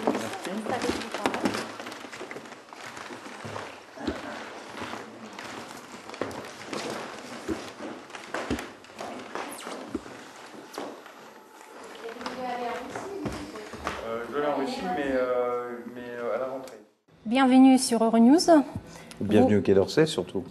Je vais aller en Russie, mais à la rentrée. Bienvenue sur Euronews. Bienvenue au Quai d'Orsay, surtout.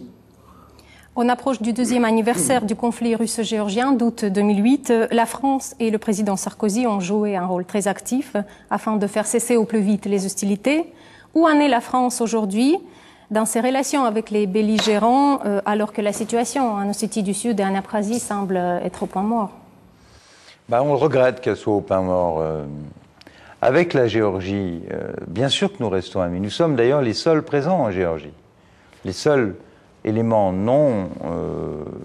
On approche du 2e anniversaire du conflit russo-géorgien d'août 2008. La France et le président Sarkozy ont joué un rôle très actif afin de faire cesser au plus vite les hostilités. Où en est la France aujourd'hui dans ses relations avec les belligérants, alors que la situation en Ossétie du Sud et en Abkhazie semble être au point mort? On le regrette qu'elle soit au point mort. Avec la Géorgie, bien sûr que nous restons amis. Nous sommes d'ailleurs les seuls présents en Géorgie. Les seuls éléments non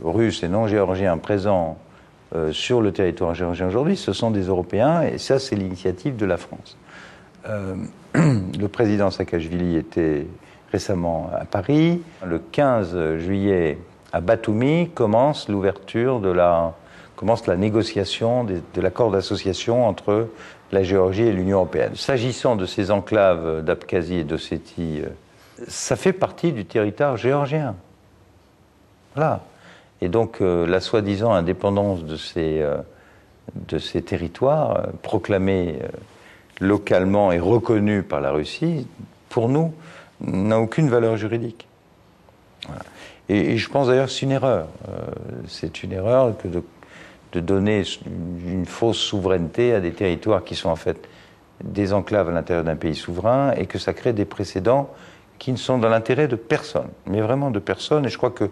russes et non géorgiens présents sur le territoire géorgien aujourd'hui, ce sont des Européens, et ça, c'est l'initiative de la France. Le président Saakashvili était récemment à Paris. Le 15 juillet, à Batumi, commence la négociation de l'accord d'association entre la Géorgie et l'Union européenne. S'agissant de ces enclaves d'Abkhazie et d'Ossétie, ça fait partie du territoire géorgien. Voilà. Et donc la soi-disant indépendance de ces territoires, proclamée localement et reconnue par la Russie, pour nous, n'a aucune valeur juridique. Voilà. Et je pense d'ailleurs que c'est une erreur. C'est une erreur que de donner une fausse souveraineté à des territoires qui sont en fait des enclaves à l'intérieur d'un pays souverain, et que ça crée des précédents qui ne sont dans l'intérêt de personne, mais vraiment de personne, et je crois qu'il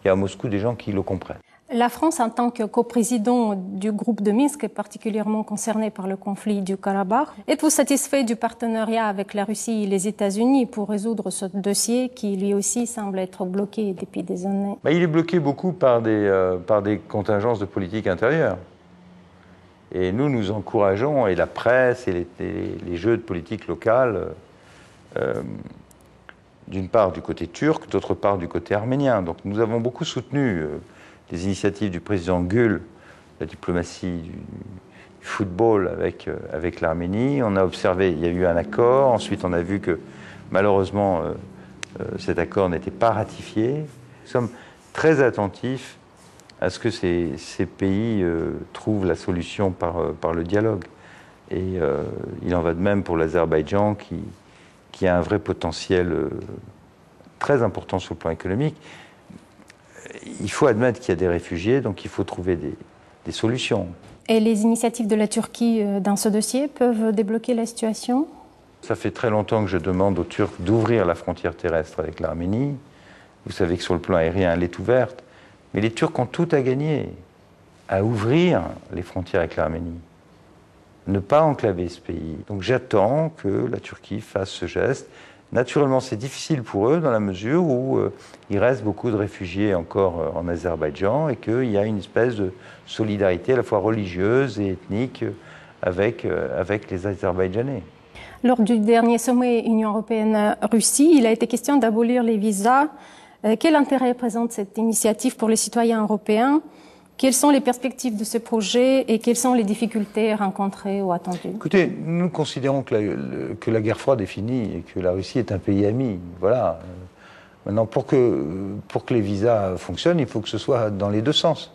y a à Moscou des gens qui le comprennent. La France, en tant que coprésident du groupe de Minsk, est particulièrement concernée par le conflit du Karabakh. Êtes-vous satisfait du partenariat avec la Russie et les États-Unis pour résoudre ce dossier qui, lui aussi, semble être bloqué depuis des années? Il est bloqué beaucoup par des contingences de politique intérieure. Et nous encourageons, et la presse, et les jeux de politique locale, d'une part du côté turc, d'autre part du côté arménien. Donc nous avons beaucoup soutenu les initiatives du président Gül, la diplomatie du football avec l'Arménie. On a observé, il y a eu un accord, ensuite on a vu que malheureusement cet accord n'était pas ratifié. Nous sommes très attentifs à ce que ces pays trouvent la solution par le dialogue. Et il en va de même pour l'Azerbaïdjan qui a un vrai potentiel très important sur le plan économique. Il faut admettre qu'il y a des réfugiés, donc il faut trouver des solutions. Et les initiatives de la Turquie dans ce dossier peuvent débloquer la situation? Ça fait très longtemps que je demande aux Turcs d'ouvrir la frontière terrestre avec l'Arménie. Vous savez que sur le plan aérien, elle est ouverte. Mais les Turcs ont tout à gagner à ouvrir les frontières avec l'Arménie. Ne pas enclaver ce pays. Donc j'attends que la Turquie fasse ce geste. Naturellement, c'est difficile pour eux dans la mesure où il reste beaucoup de réfugiés encore en Azerbaïdjan, et qu'il y a une espèce de solidarité à la fois religieuse et ethnique avec les Azerbaïdjanais. Lors du dernier sommet Union européenne-Russie, il a été question d'abolir les visas. Quel intérêt présente cette initiative pour les citoyens européens? Quelles sont les perspectives de ce projet et quelles sont les difficultés rencontrées ou attendues? Écoutez, nous considérons que la guerre froide est finie et que la Russie est un pays ami. Voilà. Maintenant, pour que les visas fonctionnent, il faut que ce soit dans les deux sens.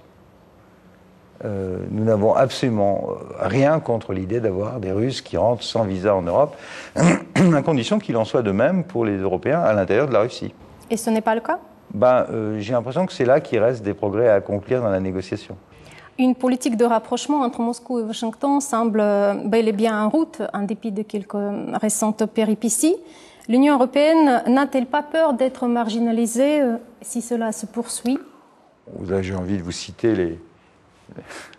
Nous n'avons absolument rien contre l'idée d'avoir des Russes qui rentrent sans visa en Europe, à condition qu'il en soit de même pour les Européens à l'intérieur de la Russie. Et ce n'est pas le cas? J'ai l'impression que c'est là qu'il reste des progrès à accomplir dans la négociation. Une politique de rapprochement entre Moscou et Washington semble bel et bien en route, en dépit de quelques récentes péripéties. L'Union européenne n'a-t-elle pas peur d'être marginalisée si cela se poursuit? Là, j'ai envie de vous citer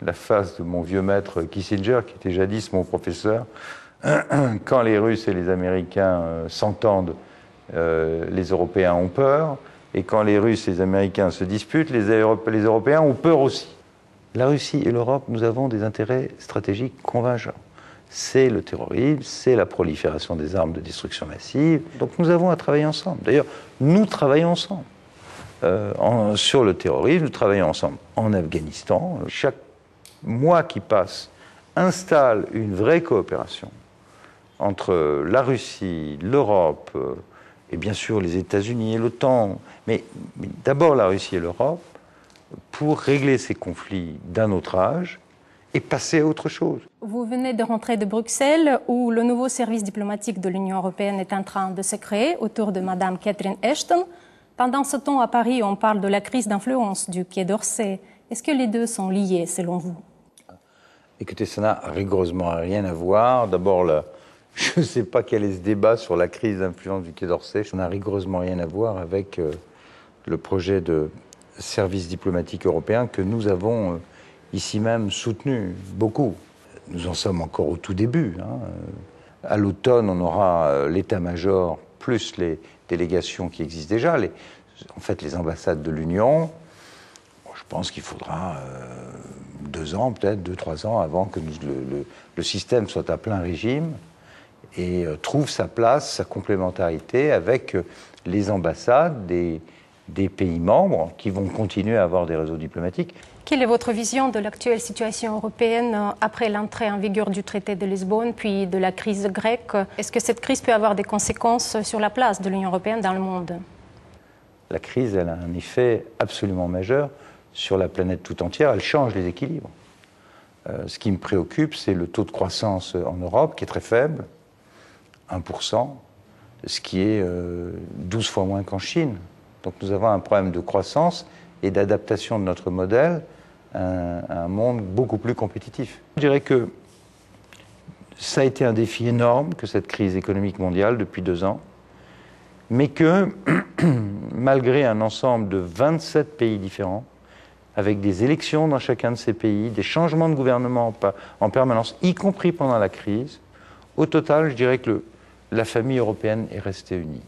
la phrase de mon vieux maître Kissinger, qui était jadis mon professeur. Quand les Russes et les Américains s'entendent, les Européens ont peur. Et quand les Russes et les Américains se disputent, les Européens ont peur aussi. La Russie et l'Europe, nous avons des intérêts stratégiques convergents. C'est le terrorisme, c'est la prolifération des armes de destruction massive. Donc nous avons à travailler ensemble. D'ailleurs, nous travaillons ensemble. Sur le terrorisme, nous travaillons ensemble en Afghanistan. Chaque mois qui passe installe une vraie coopération entre la Russie, l'Europe, et bien sûr les États-Unis et l'OTAN, mais d'abord la Russie et l'Europe, pour régler ces conflits d'un autre âge et passer à autre chose. Vous venez de rentrer de Bruxelles, où le nouveau service diplomatique de l'Union européenne est en train de se créer autour de Mme Catherine Ashton. Pendant ce temps, à Paris, on parle de la crise d'influence du Quai d'Orsay. Est-ce que les deux sont liés, selon vous? Écoutez, ça n'a rigoureusement rien à voir. D'abord, je ne sais pas quel est ce débat sur la crise d'influence du Quai d'Orsay. Ça n'a rigoureusement rien à voir avec le projet de service diplomatique européen que nous avons ici même soutenu beaucoup. Nous en sommes encore au tout début. À l'automne, on aura l'état-major plus les délégations qui existent déjà, en fait les ambassades de l'Union. Je pense qu'il faudra 2 ans, peut-être 2-3 ans avant que le système soit à plein régime et trouve sa place, sa complémentarité avec les ambassades des pays membres qui vont continuer à avoir des réseaux diplomatiques. Quelle est votre vision de l'actuelle situation européenne après l'entrée en vigueur du traité de Lisbonne, puis de la crise grecque? Est-ce que cette crise peut avoir des conséquences sur la place de l'Union européenne dans le monde? La crise, elle a un effet absolument majeur sur la planète tout entière. Elle change les équilibres. Ce qui me préoccupe, c'est le taux de croissance en Europe, qui est très faible, 1%, ce qui est 12 fois moins qu'en Chine. Donc nous avons un problème de croissance et d'adaptation de notre modèle à un monde beaucoup plus compétitif. Je dirais que ça a été un défi énorme, que cette crise économique mondiale depuis 2 ans, mais que malgré un ensemble de 27 pays différents, avec des élections dans chacun de ces pays, des changements de gouvernement en permanence, y compris pendant la crise, au total, je dirais que la famille européenne est restée unie.